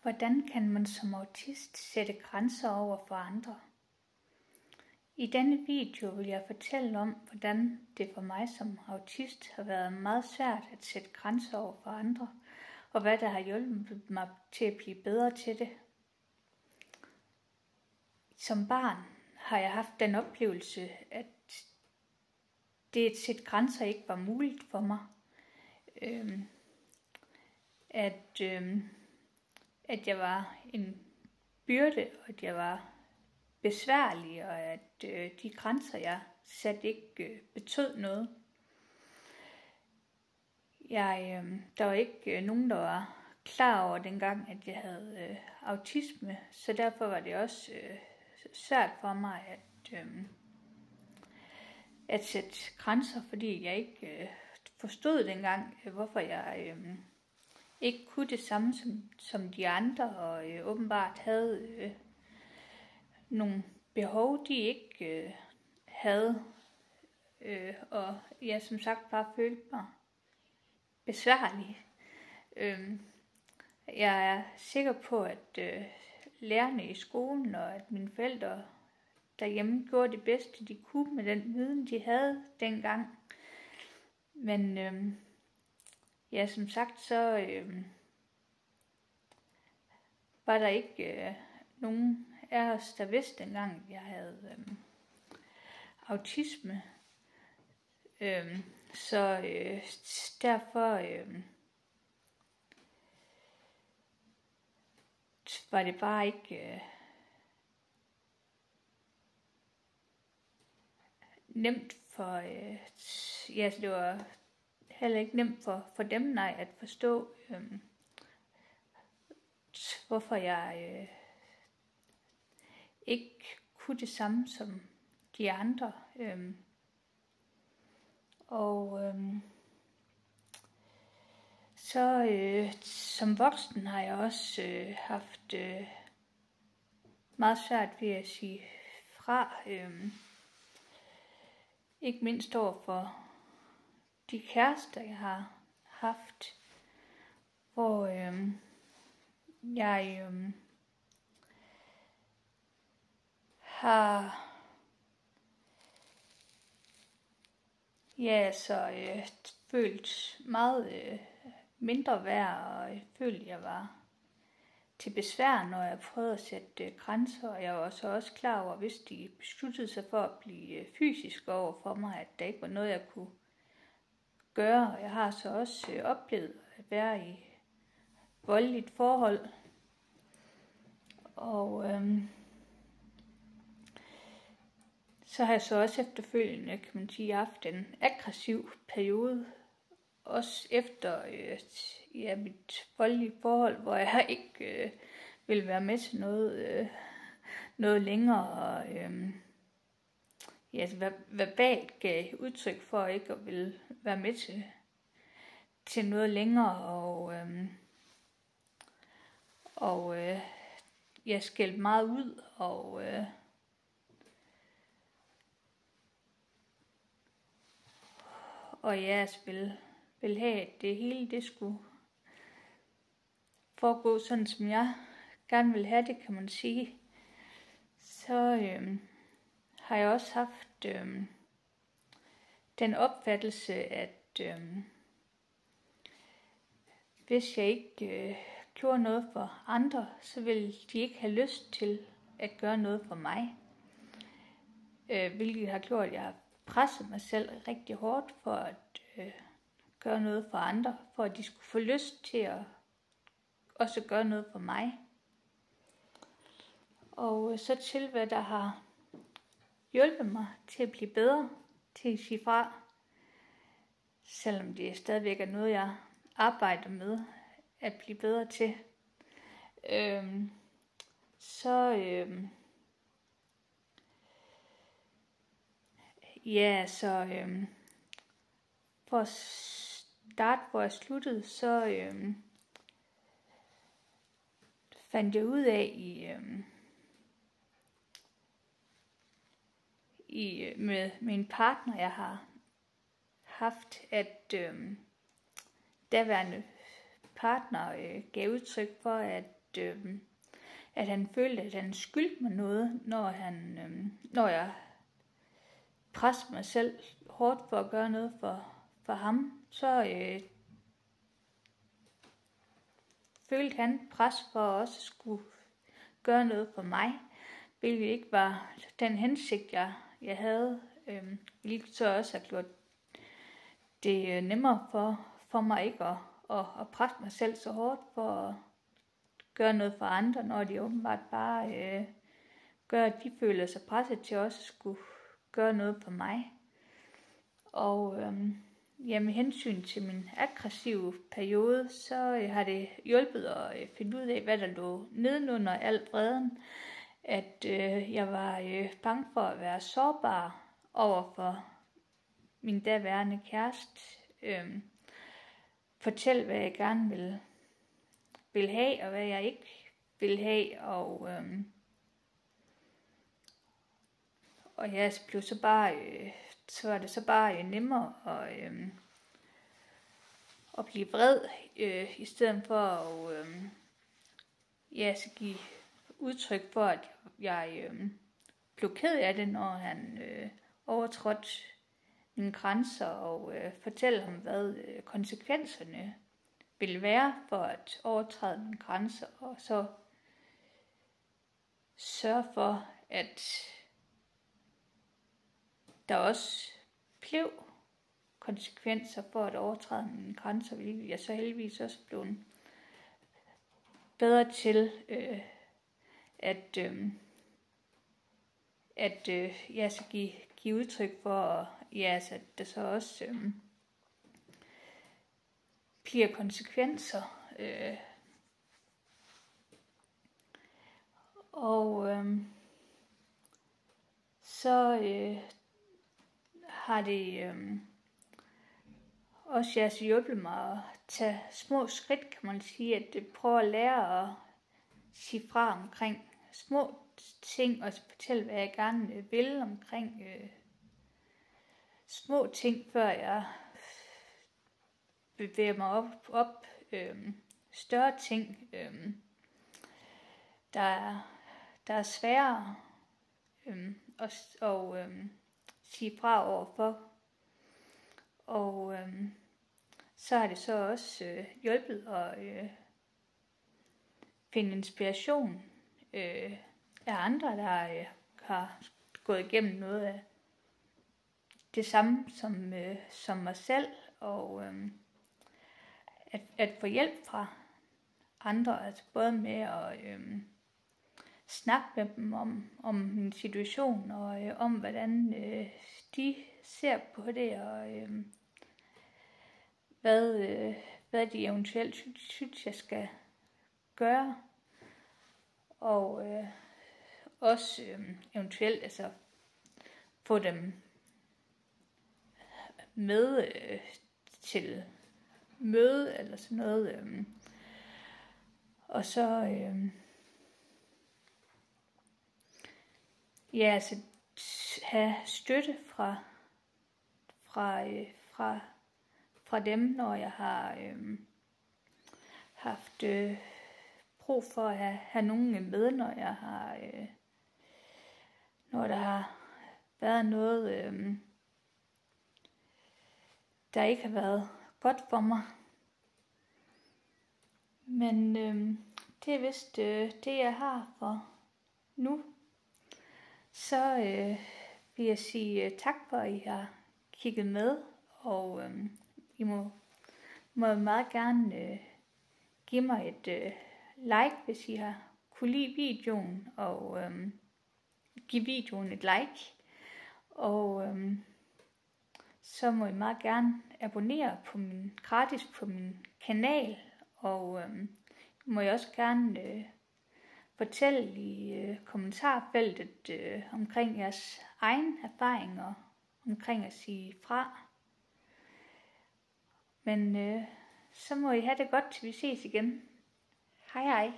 Hvordan kan man som autist sætte grænser over for andre? I denne video vil jeg fortælle om, hvordan det for mig som autist har været meget svært at sætte grænser over for andre, og hvad der har hjulpet mig til at blive bedre til det. Som barn har jeg haft den oplevelse, at det at sætte grænser ikke var muligt for mig. At jeg var en byrde, og at jeg var besværlig, og at de grænser, jeg satte, ikke betød noget. Der var ikke nogen, der var klar over dengang, at jeg havde autisme, så derfor var det også svært for mig at sætte grænser, fordi jeg ikke forstod dengang, hvorfor jeg ikke kunne det samme som de andre, og åbenbart havde nogle behov, de ikke havde, og jeg som sagt bare følte mig besværlig. Jeg er sikker på, at lærerne i skolen og at mine forældre derhjemme gjorde det bedste, de kunne med den viden, de havde dengang. Men som sagt, så var der ikke nogen af os, der vidste dengang, at jeg havde autisme. Så derfor var det bare ikke nemt for, det var heller ikke nemt for dem, at forstå, hvorfor jeg ikke kunne det samme som de andre. Som voksen har jeg også haft meget svært ved at sige fra, ikke mindst over for de kærester, jeg har haft, hvor jeg har følt meget mindre værd, og jeg følte, jeg var til besvær, når jeg prøvede at sætte grænser, og jeg var så også klar over, hvis de besluttede sig for at blive fysisk over for mig, at der ikke var noget, jeg kunne gøre. Og jeg har så også oplevet at være i voldeligt forhold, og så har jeg så også efterfølgende, kan man sige, haft en aggressiv periode, også efter mit voldelige forhold, hvor jeg ikke ville være med til noget længere, og verbalt gav udtryk for ikke at ville være med til noget længere, og jeg skældte meget ud, og jeg ville have, at det hele det skulle foregå sådan, som jeg gerne ville have det, kan man sige. Så har jeg også haft den opfattelse, at hvis jeg ikke gjorde noget for andre, så ville de ikke have lyst til at gøre noget for mig. Hvilket har gjort, at jeg har presset mig selv rigtig hårdt for at gøre noget for andre, for at de skulle få lyst til at også gøre noget for mig. Og så til, hvad der har hjulpet mig til at blive bedre, til at sige fra, selvom det stadigvæk er noget, jeg arbejder med at blive bedre til. For at starte, hvor jeg sluttede, så fandt jeg ud af med min partner, jeg har haft, at daværende partner gav udtryk for, at at han følte, at han skyldte mig noget, når jeg pressede mig selv hårdt for at gøre noget for ham, så følte han pres for også at skulle gøre noget for mig, hvilket ikke var den hensigt, jeg havde, hvilket så også har gjort det nemmere for mig ikke at presse mig selv så hårdt for at gøre noget for andre, når de åbenbart bare gør, at de føler sig presset til også at skulle gøre noget for mig. Og med hensyn til min aggressive periode, så har det hjulpet at finde ud af, hvad der lå nedenunder al vreden. At jeg var bange for at være sårbar over for min daværende kæreste. Fortæl, hvad jeg gerne vil have, og hvad jeg ikke vil have. Og jeg blev så bare, så var det så bare nemmere at blive vred, i stedet for at så give udtryk for, at jeg blev ked af det, når han overtrådte mine grænser, og fortælle ham, hvad konsekvenserne ville være for at overtræde mine grænser, og så sørge for, at der også blev konsekvenser for at overtræde mine grænser, hvilket jeg så heldigvis også blev bedre til at jeg så give udtryk for, så at der så også bliver konsekvenser. Så har det også hjulpet mig at tage små skridt, kan man sige, at prøve at lære at sige fra omkring små ting, og fortælle, hvad jeg gerne vil omkring små ting, før jeg bevæger mig op større ting, der er sværere og sige fra overfor. Og så har det så også hjulpet at finde inspiration af andre, der har gået igennem noget af det samme som mig selv, og at få hjælp fra andre, altså både med at snakke med dem om min situation, og om hvordan de ser på det, og hvad de eventuelt synes, jeg skal gøre, og også eventuelt altså få dem med til møde eller sådan noget, og så altså have støtte fra dem, når jeg har haft brug for at have nogen med, når jeg har når der har været noget der ikke har været godt for mig. Men det er vist det, jeg har for nu. Så vil jeg sige tak for, at I har kigget med, og I må meget gerne give mig et like, hvis I har kunne lide videoen, og give videoen et like, og så må I meget gerne abonnere gratis på min kanal, og må I også gerne fortælle i kommentarfeltet omkring jeres egen erfaringer omkring at sige fra. Men så må I have det godt, til vi ses igen. Hej hej.